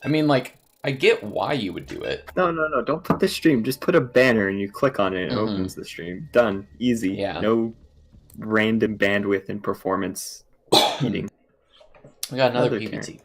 I mean, like, I get why you would do it. No, don't put the stream. Just put a banner and you click on it and it Mhm. opens the stream. Done. Easy. Yeah. No random bandwidth and performance eating. We got another Turn. PvT.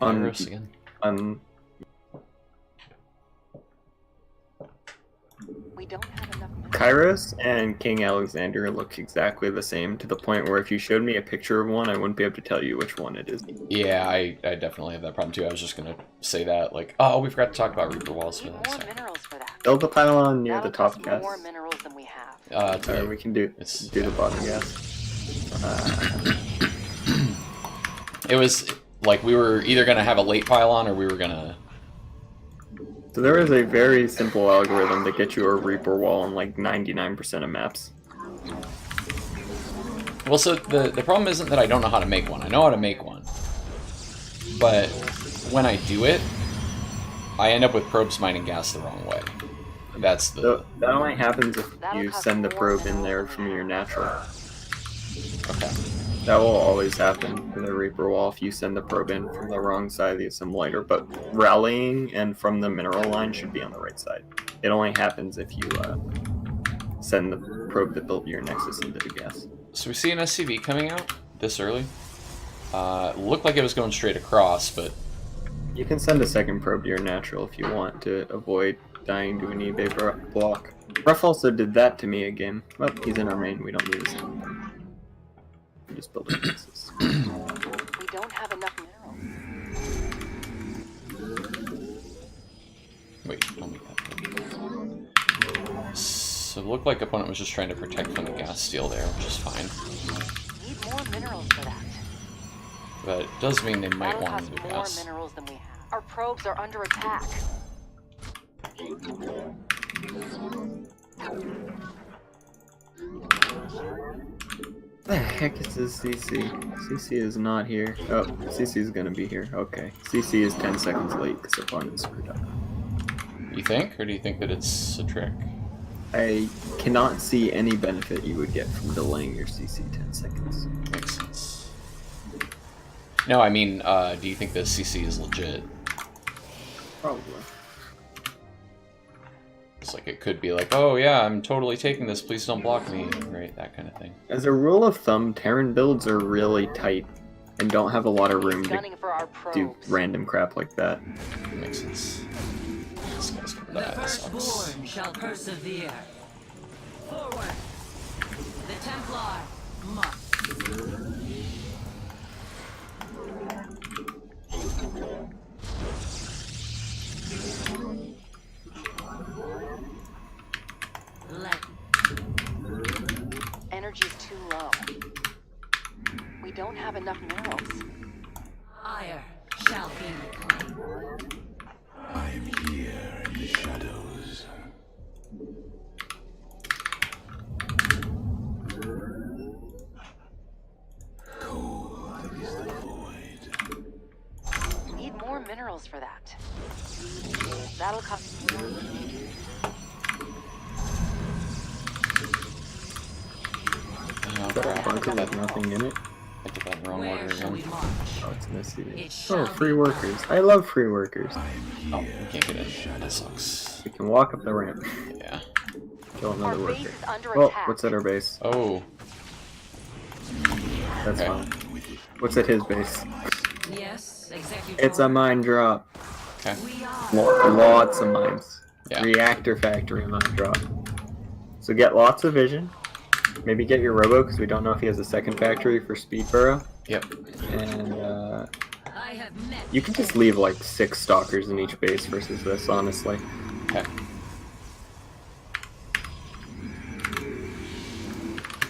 Kairos again. We don't have enough minerals. Kairos and King Alexander look exactly the same, to the point where if you showed me a picture of one, I wouldn't be able to tell you which one it is. Yeah, I definitely have that problem too. I was just gonna say that. Like, oh, we forgot to talk about Reaper Walls for Need that. more Sorry. minerals for that. Build the pylon near That'll the top cost gas. more minerals than we have. Or we can do the bottom gas. It was like we were either gonna have a late pylon or we were gonna. So there is a very simple algorithm to get you a Reaper wall on like 99% of maps. Well, so the problem isn't that I don't know how to make one. I know how to make one. But when I do it, I end up with probes mining gas the wrong way. That's the... So that only happens if you send the probe in there from your natural. Okay. That will always happen for the Reaper wall if you send the probe in from the wrong side of the assimilator, but rallying and from the mineral line should be on the right side. It only happens if you send the probe that built your nexus into the gas. So we see an SCV coming out this early. Looked like it was going straight across, but... You can send a second probe to your natural if you want to avoid dying to an eBay block. Ruff also did that to me again. Well, he's in our main, we don't need a second probe. We just build a nexus. We don't have enough minerals. Wait, don't make that. So it looked like opponent was just trying to protect from the gas steal there, which is fine. Need more minerals for that. But it does mean they might That'll want to cost do more gas. minerals than we have. Our probes are under attack. The heck is this CC? CC is not here. Oh, CC is gonna be here. Okay. CC is 10 seconds late because opponent screwed up. You think? Or do you think that it's a trick? I cannot see any benefit you would get from delaying your CC 10 seconds. Makes sense. No, I mean, do you think the CC is legit? Probably. It's like it could be like, oh yeah, I'm totally taking this, please don't block me, right? That kind of thing. As a rule of thumb, Terran builds are really tight and don't have a lot of room to Gunning for our do probes. random crap like that. Makes sense. This guy's gonna The die. That sucks. firstborn shall persevere. Forward. The Templar must. Let. Energy's too low. We don't have enough minerals. Ire shall be reclaimed. I am here in the shadows. Cold is the void. Need more minerals for that. That'll cost more. Oh, Is that a crap. bunker with nothing in it? I did that in the wrong order Where shall we again. march? Oh, it's an SCV. It Oh, shall free be workers. I love free workers. Oh, we can't get in. That sucks. We can walk up the ramp. Yeah. Kill Our another base worker. is under Oh, attack. what's at our base? Oh, That's okay. fine. What's at his base? Yes, executive. It's a mine drop. Okay. We are. Lots of mines. Yeah. Reactor factory mine drop. So get lots of vision. Maybe get your robo because we don't know if he has a second factory for speed burrow. Yep. And I have met. you can just leave like 6 stalkers in each base versus this, honestly. Okay.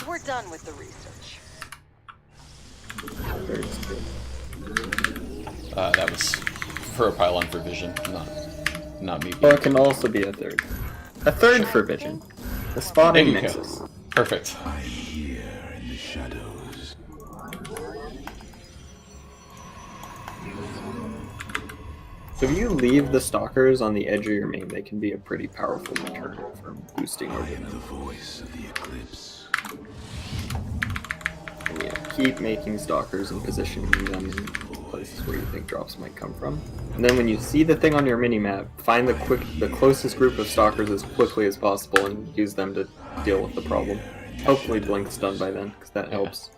We're done with the research. Third's good. That was for a pylon for vision, not me. Well, it can also be a third. A third for vision. The spotting There you go. nexus. Perfect. I am here in the shadows. So if you leave the stalkers on the edge of your main, they can be a pretty powerful deterrent for boosting I over am the them. voice of the eclipse. And yeah, keep making stalkers and positioning them in places where you think drops might come from. And then when you see the thing on your mini-map, find the closest group of stalkers as quickly as possible and use them to deal with the problem. Hopefully Blink's done by then, because that helps.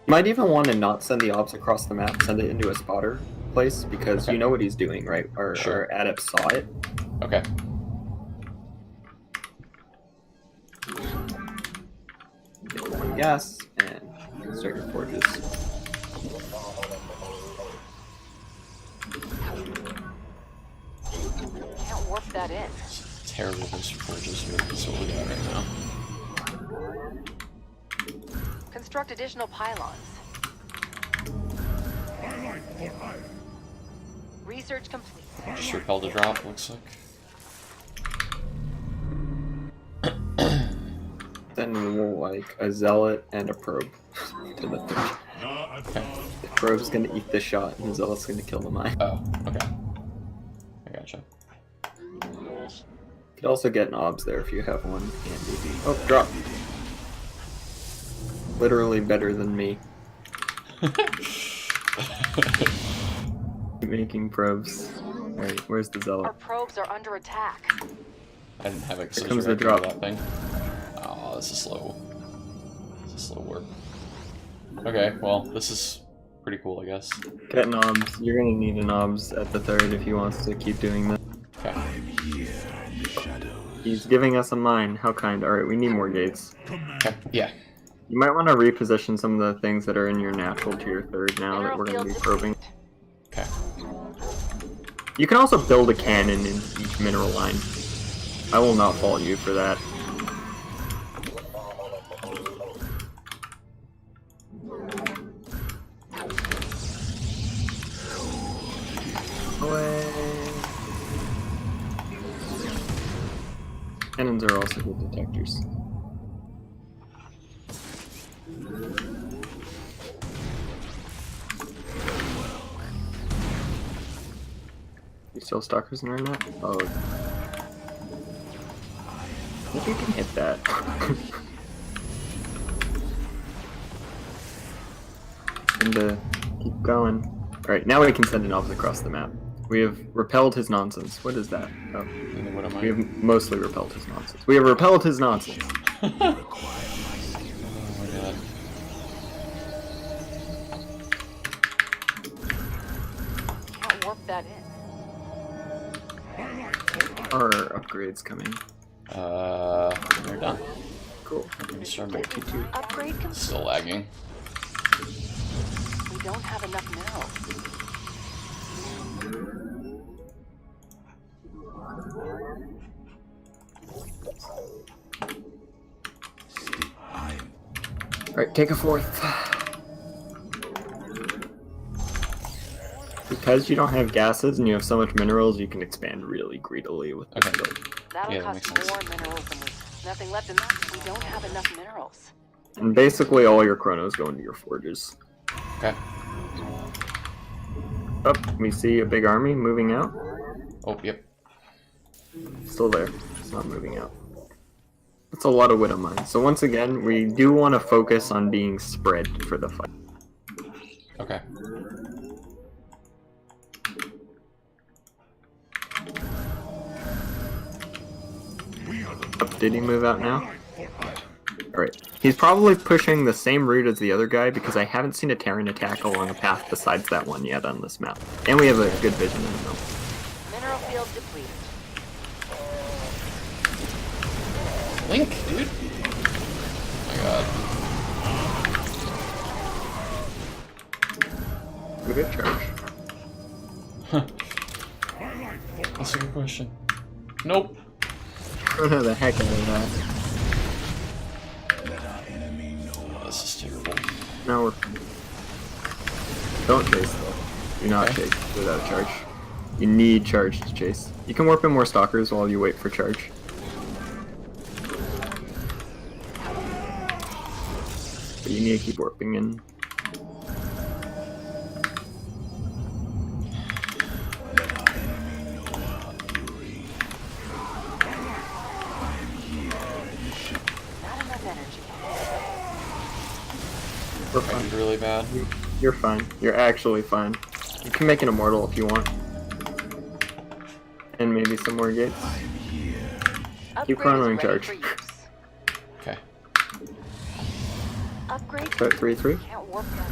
You might even want to not send the obs across the map, send it into a spotter place, because you know what he's doing, right? Our adept saw it. Okay. Get one gas, and start your forges. Can't warp that in. Terrible boost for forges. That's what we got right now. Construct additional pylons. Research complete. Just repelled a drop, looks like. Then we'll like a zealot and a probe to the thing. The probe's gonna eat the shot, and the zealot's gonna kill the mine. Oh, okay. I gotcha. You could also get an obs there if you have one. Oh, drop. Literally better than me. Making probes. Alright, where's the Our zealot? probes are under attack. I didn't have it. Here comes the drop. That thing. Oh, this is slow. This is slow work. Okay, well, this is pretty cool, I guess. Get an obs. You're gonna need an obs at the third if he wants to keep doing this. Okay. He's giving us a mine. How kind. Alright, we need more gates. Okay. Yeah. You might want to reposition some of the things that are in your natural to your third now that Mineral we're going to be field probing. Okay. You can also build a cannon in each mineral line. I will not fault you for that. Away. Cannons are also good detectors. You still stalkers in our net? Oh. I think you can hit that. And keep going. Alright, now we can send an obs across the map. We have repelled his nonsense. What is that? Oh. What am I? We have mostly repelled his nonsense. We have repelled his nonsense. Oh my god. Can't warp that in. Our upgrades coming. They're done. Cool. I'm gonna start my T2. Upgrade complete. Still lagging. We don't have enough minerals. Alright, take a fourth. Because you don't have gases and you have so much minerals, you can expand really greedily with this Okay. build. That'll Yeah, that cost makes sense. more minerals than nothing left in that. We don't have enough minerals. And basically all your chronos go into your forges. Okay. Oh, we see a big army moving out. Oh, yep. Still there. It's not moving out. That's a lot of widow mines. So once again, we do want to focus on being spread for the fight. Okay. Did he move out now? Alright. He's probably pushing the same route as the other guy because I haven't seen a Terran attack along a path besides that one yet on this map. And we have a good vision in the middle. Mineral field depleted. Link, dude. Oh my god. We get charge. Huh. That's a good question. Nope. I don't know the heck out of that. Oh, this is terrible. Now we're... Don't chase though. Do not chase without charge. You need charge to chase. You can warp in more stalkers while you wait for charge. But you need to keep warping in. Not enough energy. We're Might fine. be really bad. You're fine. You're actually fine. can make an immortal if you want. And maybe some more gates. Keep chronoing charge. Okay. Upgrade. Start 3-3. Can't warp them.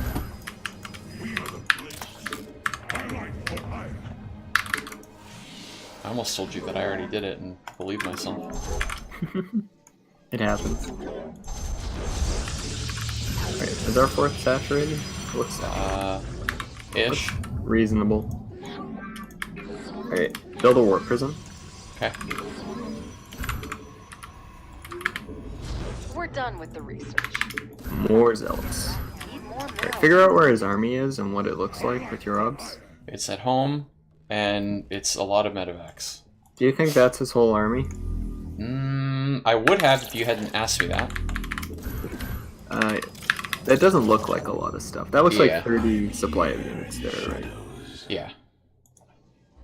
I almost told you that I already did it and believed myself. It happens. Wait, is our 4th saturated? Looks saturated. Ish. Reasonable. Alright, build a warp prism. Okay. We're done with the research. More zealots. Need more Alright, minerals. figure out where his army is and what it looks like with your obs. It's at home, and it's a lot of medevacs. Do you think that's his whole army? I would have if you hadn't asked me that. That doesn't look like a lot of stuff. That looks Yeah. like 30 supply of units there, right? Yeah.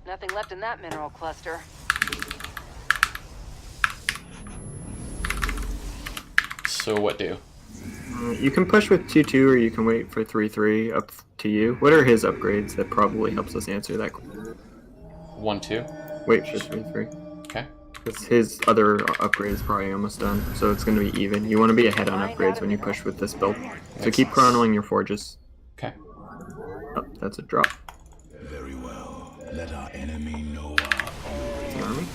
Nothing left in that mineral cluster. So what do? You can push with 2-2 or you can wait for 3-3, up to you. What are his upgrades? That probably helps us answer that. 1-2. Wait for 3-3. Okay. Because his other upgrade is probably almost done, so it's going to be even. You want to be ahead on upgrades when you push with this build. So Makes keep sense. chronoing your forges. Okay. Oh, that's a drop. Very well. Let our enemy know It's an army.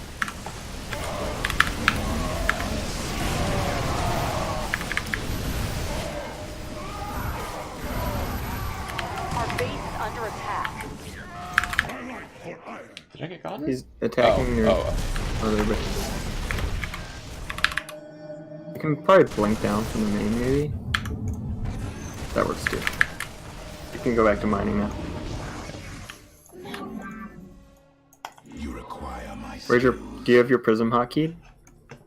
Our base is under attack. Did I get gotten? He's attacking your oh. other base. You can probably blink down from the main, maybe. That works too. You can go back to mining now. you require my Where's your? Do you have your prism hotkey?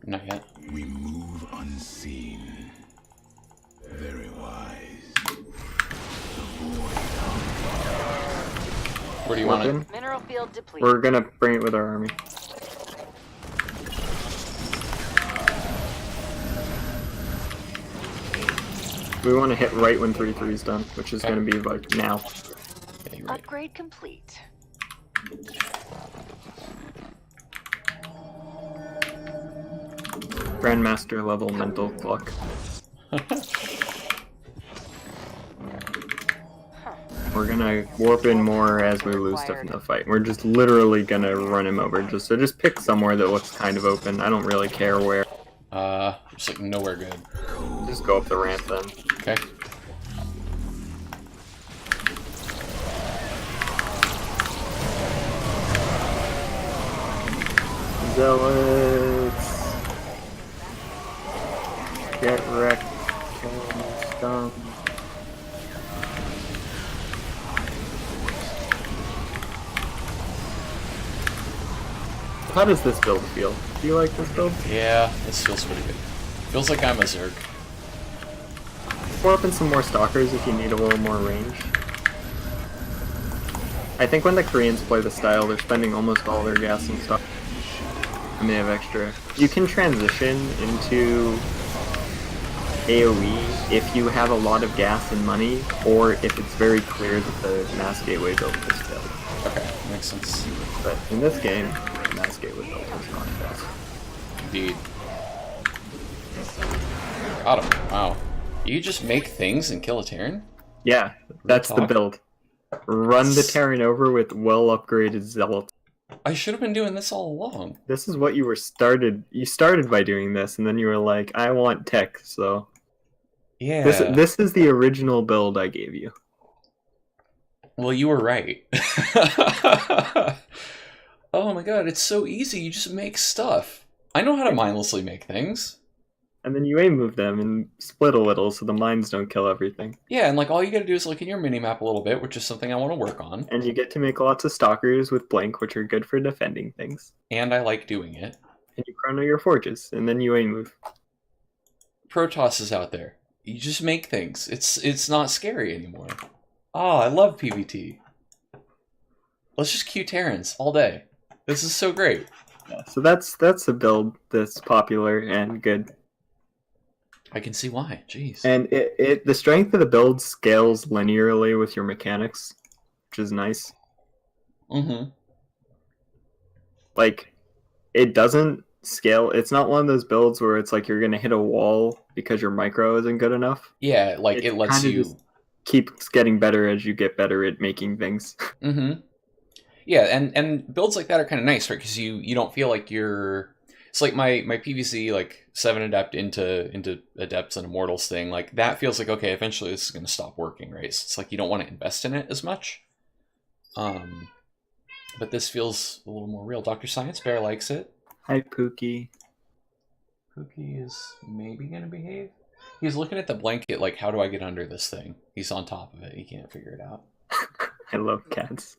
Not yet. We move unseen. Very wise. Where do you want Weapon? it? Mineral field depleted. We're gonna bring it with our army. We want to hit right when 3-3 is done, which is Okay. going to be like now. Yeah, you're right. Upgrade complete. Grandmaster level mental clock. We're gonna warp in more as we lose stuff in the fight. We're just literally gonna run him over. So just pick somewhere that looks kind of open. I don't really care where. Just like nowhere good. Just go up the ramp then. Okay. Zealots. Get wrecked. Kill them, scum. How does this build feel? Do you like this build? Yeah, this feels pretty good. Feels like I'm a Zerg. Pour up in some more stalkers if you need a little more range. I think when the Koreans play the style, they're spending almost all their gas in stock. And they have extra. You can transition into AoE if you have a lot of gas and money, or if it's very clear that the mass gateway build is failed. Okay, makes sense. But in this game, the mass gateway build is not fast. Indeed. Got him. Wow. You just make things and kill a Terran? Yeah, that's the talk? build. Run the Terran over with well-upgraded zealots. I should have been doing this all along. This is what you were started. You started by doing this, and then you were like, "I want tech." So Yeah. this is the original build I gave you. Well, you were right. Oh my god, it's so easy. You just make stuff. I know how to mindlessly make things. And then you aim move them and split a little so the mines don't kill everything. Yeah, and like all you gotta do is look in your minimap a little bit, which is something I want to work on. And you get to make lots of stalkers with blink, which are good for defending things. And I like doing it. And you chrono your forges, and then you aim move. Protoss is out there. You just make things. It's not scary anymore. Oh, I love PvT. Let's just queue Terrans all day. This is so great. Yeah, so that's a build that's popular and good. I can see why. Jeez. And the strength of the build scales linearly with your mechanics, which is nice. Mm-hmm. Like, it doesn't scale. It's not one of those builds where it's like you're gonna hit a wall because your micro isn't good enough. Yeah, like it lets kinda you. just keeps getting better as you get better at making things. Mm-hmm. Yeah, and builds like that are kind of nice, right? Because you don't feel like you're. It's like my PvC like 7 adept into adepts and immortals thing. Like that feels like okay, eventually this is going to stop working, right? So it's like you don't want to invest in it as much. But this feels a little more real. Dr. Science Bear likes it. Hi, Pookie. Pookie is maybe going to behave. He's looking at the blanket like, how do I get under this thing? He's on top of it. He can't figure it out. I love cats.